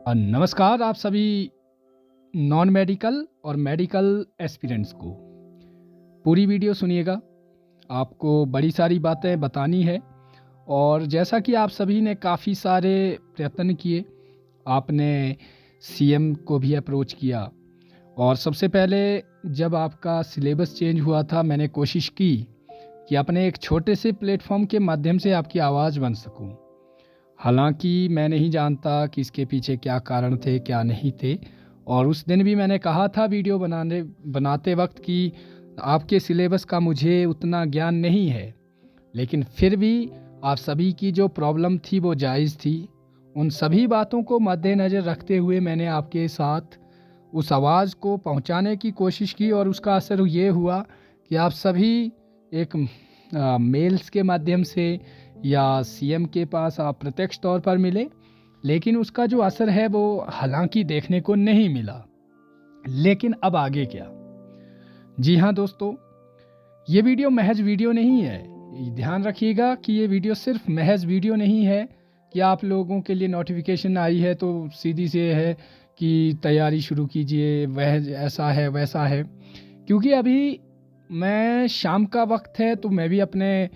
नमस्कार आप सभी नॉन मेडिकल और मेडिकल एस्पिरेंट्स को। पूरी वीडियो सुनिएगा, आपको बड़ी सारी बातें बतानी है। और जैसा कि आप सभी ने काफ़ी सारे प्रयत्न किए, आपने सीएम को भी अप्रोच किया। और सबसे पहले जब आपका सिलेबस चेंज हुआ था, मैंने कोशिश की कि अपने एक छोटे से प्लेटफॉर्म के माध्यम से आपकी आवाज़ बन सकूं। हालांकि मैं नहीं जानता कि इसके पीछे क्या कारण थे, क्या नहीं थे। और उस दिन भी मैंने कहा था वीडियो बनाते वक्त कि आपके सिलेबस का मुझे उतना ज्ञान नहीं है, लेकिन फिर भी आप सभी की जो प्रॉब्लम थी वो जायज़ थी। उन सभी बातों को मद्देनज़र रखते हुए मैंने आपके साथ उस आवाज़ को पहुंचाने की कोशिश की, और उसका असर ये हुआ कि आप सभी एक मेल्स के माध्यम से या सीएम के पास आप प्रत्यक्ष तौर पर मिले, लेकिन उसका जो असर है वो हालांकि देखने को नहीं मिला। लेकिन अब आगे क्या? जी हाँ दोस्तों, ये वीडियो महज वीडियो नहीं है। ध्यान रखिएगा कि ये वीडियो सिर्फ महज वीडियो नहीं है कि आप लोगों के लिए नोटिफिकेशन आई है तो सीधी से है कि तैयारी शुरू कीजिए, वह ऐसा है वैसा है। क्योंकि अभी मैं शाम का वक्त है तो मैं भी अपने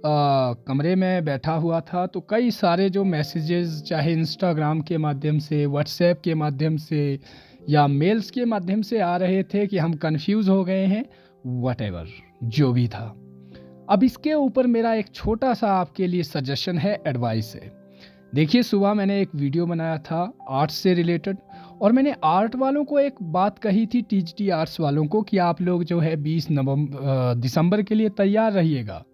कमरे में बैठा हुआ था, तो कई सारे जो मैसेजेस चाहे इंस्टाग्राम के माध्यम से, व्हाट्सएप के माध्यम से या मेल्स के माध्यम से आ रहे थे कि हम कंफ्यूज हो गए हैं, व्हाटएवर जो भी था। अब इसके ऊपर मेरा एक छोटा सा आपके लिए सजेशन है, एडवाइस है। देखिए, सुबह मैंने एक वीडियो बनाया था आर्ट्स से रिलेटेड, और मैंने आर्ट वालों को एक बात कही थी, टीजीटी आर्ट्स वालों को, कि आप लोग जो है 20 दिसंबर के लिए तैयार रहिएगा।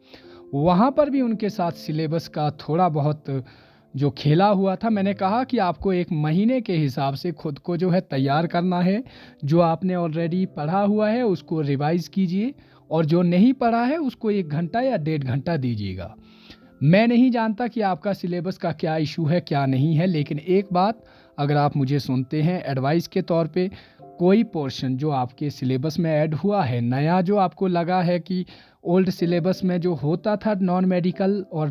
वहाँ पर भी उनके साथ सिलेबस का थोड़ा बहुत जो खेला हुआ था, मैंने कहा कि आपको एक महीने के हिसाब से खुद को जो है तैयार करना है। जो आपने ऑलरेडी पढ़ा हुआ है उसको रिवाइज कीजिए, और जो नहीं पढ़ा है उसको 1 घंटा या 1.5 घंटा दीजिएगा। मैं नहीं जानता कि आपका सिलेबस का क्या इशू है, क्या नहीं है, लेकिन एक बात अगर आप मुझे सुनते हैं एडवाइस के तौर पे, कोई पोर्शन जो आपके सिलेबस में ऐड हुआ है नया, जो आपको लगा है कि ओल्ड सिलेबस में जो होता था नॉन मेडिकल और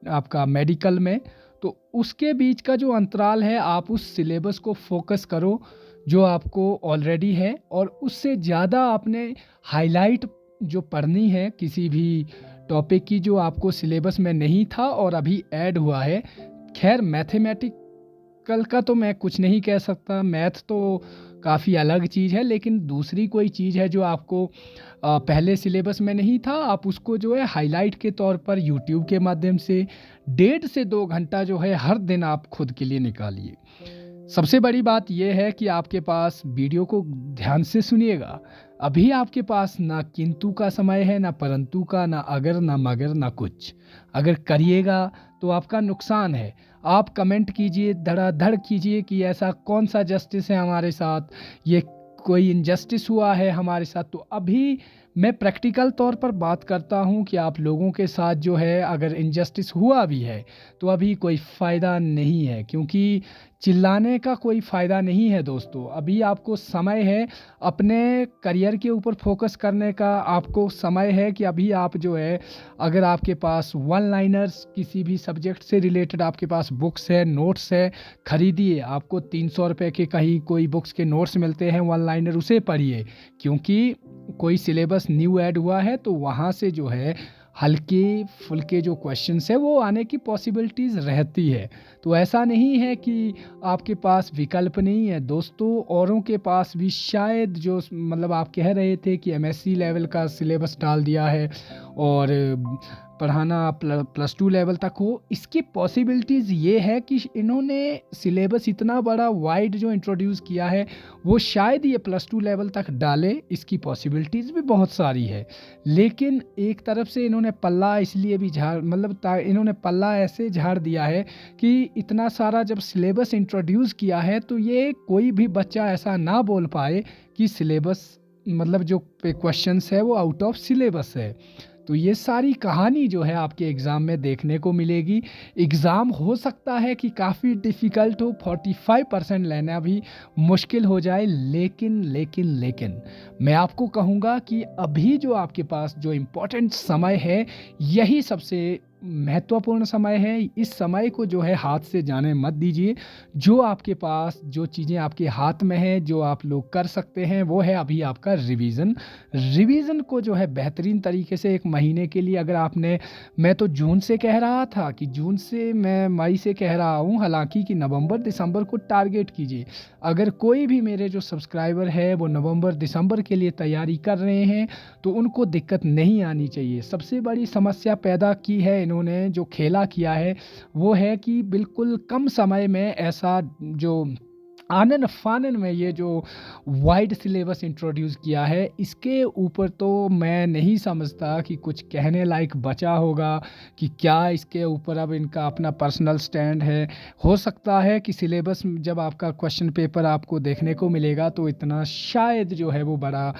आपका मेडिकल में, तो उसके बीच का जो अंतराल है, आप उस सिलेबस को फोकस करो जो आपको ऑलरेडी है, और उससे ज़्यादा आपने हाईलाइट जो पढ़नी है किसी भी टॉपिक की जो आपको सिलेबस में नहीं था और अभी ऐड हुआ है। खैर, मैथमेटिकल का तो मैं कुछ नहीं कह सकता, मैथ तो काफ़ी अलग चीज़ है, लेकिन दूसरी कोई चीज़ है जो आपको पहले सिलेबस में नहीं था, आप उसको जो है हाईलाइट के तौर पर यूट्यूब के माध्यम से 1.5 से 2 घंटा जो है हर दिन आप खुद के लिए निकालिए। सबसे बड़ी बात यह है कि आपके पास, वीडियो को ध्यान से सुनिएगा, अभी आपके पास ना किंतु का समय है, ना परंतु का, ना अगर, ना मगर, ना कुछ। अगर करिएगा तो आपका नुकसान है। आप कमेंट कीजिए, धड़ाधड़ कीजिए कि ऐसा कौन सा जस्टिस है हमारे साथ, ये कोई इनजस्टिस हुआ है हमारे साथ। तो अभी मैं प्रैक्टिकल तौर पर बात करता हूँ कि आप लोगों के साथ जो है अगर इनजस्टिस हुआ भी है तो अभी कोई फ़ायदा नहीं है, क्योंकि चिल्लाने का कोई फ़ायदा नहीं है दोस्तों। अभी आपको समय है अपने करियर के ऊपर फोकस करने का। आपको समय है कि अभी आप जो है, अगर आपके पास वन लाइनर्स किसी भी सब्जेक्ट से रिलेटेड आपके पास बुक्स है, नोट्स है, खरीदिए। आपको 300 रुपये के कहीं कोई बुक्स के नोट्स मिलते हैं वन लाइनर, उसे पढ़िए, क्योंकि कोई सिलेबस न्यू ऐड हुआ है तो वहाँ से जो है हल्के फुल्के जो क्वेश्चंस है वो आने की पॉसिबिलिटीज़ रहती है। तो ऐसा नहीं है कि आपके पास विकल्प नहीं है दोस्तों। औरों के पास भी शायद, जो मतलब आप कह रहे थे कि एमएससी लेवल का सिलेबस डाल दिया है और पढ़ाना +2 लेवल तक हो, इसकी पॉसिबिलिटीज़ ये है कि इन्होंने सिलेबस इतना बड़ा वाइड जो इंट्रोड्यूस किया है वो शायद ये +2 लेवल तक डाले, इसकी पॉसिबिलिटीज़ भी बहुत सारी है। लेकिन एक तरफ से इन्होंने पल्ला इसलिए भी इन्होंने पल्ला ऐसे झाड़ दिया है कि इतना सारा जब सिलेबस इंट्रोड्यूस किया है तो ये कोई भी बच्चा ऐसा ना बोल पाए कि सिलेबस जो क्वेश्चंस है वो आउट ऑफ सिलेबस है। तो ये सारी कहानी जो है आपके एग्ज़ाम में देखने को मिलेगी। एग्ज़ाम हो सकता है कि काफ़ी डिफ़िकल्ट हो, 45% लेना भी मुश्किल हो जाए, लेकिन मैं आपको कहूँगा कि अभी जो आपके पास जो इम्पोर्टेंट समय है, यही सबसे महत्वपूर्ण समय है। इस समय को जो है हाथ से जाने मत दीजिए। जो आपके पास जो चीज़ें आपके हाथ में है, जो आप लोग कर सकते हैं, वो है अभी आपका रिवीजन को जो है बेहतरीन तरीके से 1 महीने के लिए अगर आपने, मैं तो जून से कह रहा था कि जून से मैं मई से कह रहा हूँ, हालांकि कि नवंबर दिसंबर को टारगेट कीजिए। अगर कोई भी मेरे जो सब्सक्राइबर है वो नवंबर दिसंबर के लिए तैयारी कर रहे हैं तो उनको दिक्कत नहीं आनी चाहिए। सबसे बड़ी समस्या पैदा की है इन्होंने, जो खेला किया है वो है कि बिल्कुल कम समय में ऐसा जो आनन फानन में ये जो वाइड सिलेबस इंट्रोड्यूस किया है, इसके ऊपर तो मैं नहीं समझता कि कुछ कहने लायक बचा होगा कि क्या इसके ऊपर अब इनका अपना पर्सनल स्टैंड है। हो सकता है कि सिलेबस जब आपका क्वेश्चन पेपर आपको देखने को मिलेगा तो इतना शायद जो है वो बड़ा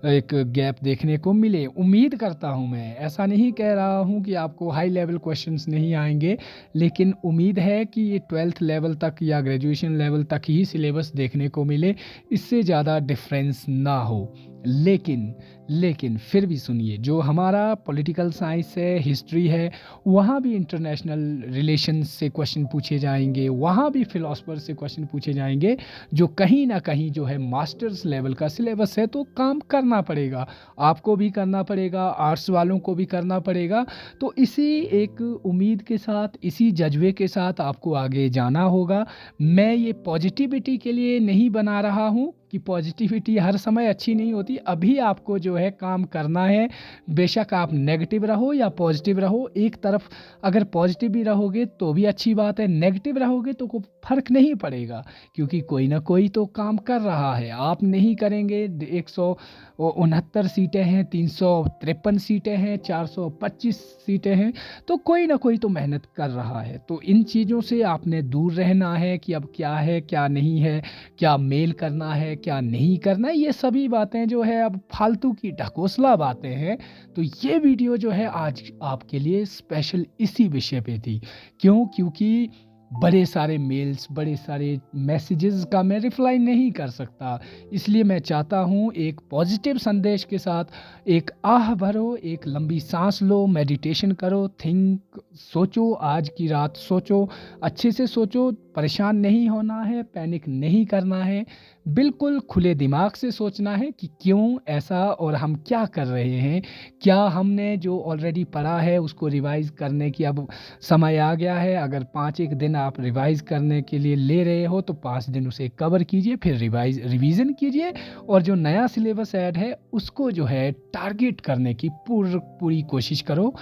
एक गैप देखने को मिले। उम्मीद करता हूँ, मैं ऐसा नहीं कह रहा हूँ कि आपको हाई लेवल क्वेश्चंस नहीं आएंगे, लेकिन उम्मीद है कि ये 12th लेवल तक या ग्रेजुएशन लेवल तक ही सिलेबस देखने को मिले, इससे ज़्यादा डिफरेंस ना हो। लेकिन फिर भी सुनिए, जो हमारा पॉलिटिकल साइंस है, हिस्ट्री है, वहाँ भी इंटरनेशनल रिलेशंस से क्वेश्चन पूछे जाएंगे, वहाँ भी फिलोसफर से क्वेश्चन पूछे जाएंगे, जो कहीं ना कहीं जो है मास्टर्स लेवल का सिलेबस है। तो काम करना पड़ेगा, आपको भी करना पड़ेगा, आर्ट्स वालों को भी करना पड़ेगा। तो इसी एक उम्मीद के साथ, इसी जज्बे के साथ आपको आगे जाना होगा। मैं ये पॉजिटिविटी के लिए नहीं बना रहा हूँ कि पॉजिटिविटी हर समय अच्छी नहीं होती। अभी आपको जो है काम करना है, बेशक आप नेगेटिव रहो या पॉजिटिव रहो। एक तरफ अगर पॉजिटिव भी रहोगे तो भी अच्छी बात है, नेगेटिव रहोगे तो कोई फ़र्क नहीं पड़ेगा, क्योंकि कोई ना कोई तो काम कर रहा है। आप नहीं करेंगे, 169 सीटें हैं, 353 सीटें हैं, 425 सीटें हैं, तो कोई ना कोई तो मेहनत कर रहा है। तो इन चीज़ों से आपने दूर रहना है कि अब क्या है क्या नहीं है, क्या मेल करना है क्या नहीं करना है। ये सभी बातें जो है अब फालतू की ढकोसला बातें हैं। तो ये वीडियो जो है आज आपके लिए स्पेशल इसी विषय पे थी। क्योंकि बड़े सारे मेल्स, बड़े सारे मैसेजेस का मैं रिप्लाई नहीं कर सकता, इसलिए मैं चाहता हूँ एक पॉजिटिव संदेश के साथ एक आह भरो, एक लंबी सांस लो, मेडिटेशन करो, सोचो, आज की रात सोचो, अच्छे से सोचो। परेशान नहीं होना है, पैनिक नहीं करना है, बिल्कुल खुले दिमाग से सोचना है कि क्यों ऐसा और हम क्या कर रहे हैं। क्या हमने जो ऑलरेडी पढ़ा है उसको रिवाइज करने की अब समय आ गया है। अगर 5 दिन आप रिवाइज करने के लिए ले रहे हो तो 5 दिन उसे कवर कीजिए, फिर रिवीजन कीजिए, और जो नया सिलेबस ऐड है उसको जो है टारगेट करने की पूरी कोशिश करो।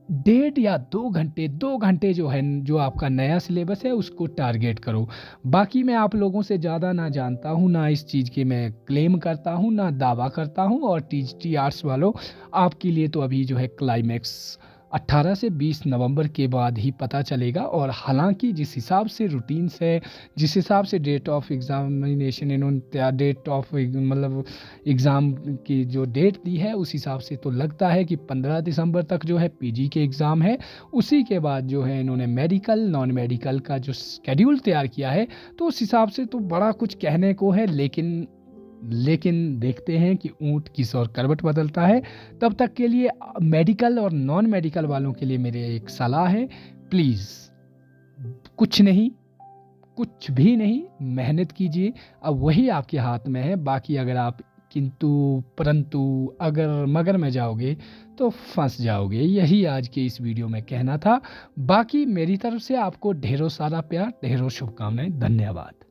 1.5 या 2 घंटे जो है, जो आपका नया सिलेबस है उसको टारगेट करो। बाकी मैं आप लोगों से ज़्यादा ना जानता हूँ, ना इस चीज़ के मैं क्लेम करता हूँ, ना दावा करता हूँ। और टीजीटी आर्ट्स वालों, आपके लिए तो अभी जो है क्लाइमैक्स 18 से 20 नवंबर के बाद ही पता चलेगा। और हालांकि जिस हिसाब से रूटीन्स है, जिस हिसाब से डेट ऑफ एग्ज़ामिनेशन इन्होंने डेट ऑफ मतलब एग्ज़ाम की जो डेट दी है, उस हिसाब से तो लगता है कि 15 दिसंबर तक जो है पीजी के एग्ज़ाम है। उसी के बाद जो है इन्होंने मेडिकल नॉन मेडिकल का जो शेड्यूल तैयार किया है, तो उस हिसाब से तो बड़ा कुछ कहने को है। लेकिन देखते हैं कि ऊंट किस और करवट बदलता है। तब तक के लिए मेडिकल और नॉन मेडिकल वालों के लिए मेरे एक सलाह है, प्लीज़ कुछ भी नहीं, मेहनत कीजिए, अब वही आपके हाथ में है। बाकी अगर आप किंतु परंतु अगर मगर में जाओगे तो फंस जाओगे। यही आज के इस वीडियो में कहना था। बाकी मेरी तरफ से आपको ढेरों सारा प्यार, ढेरों शुभकामनाएं। धन्यवाद।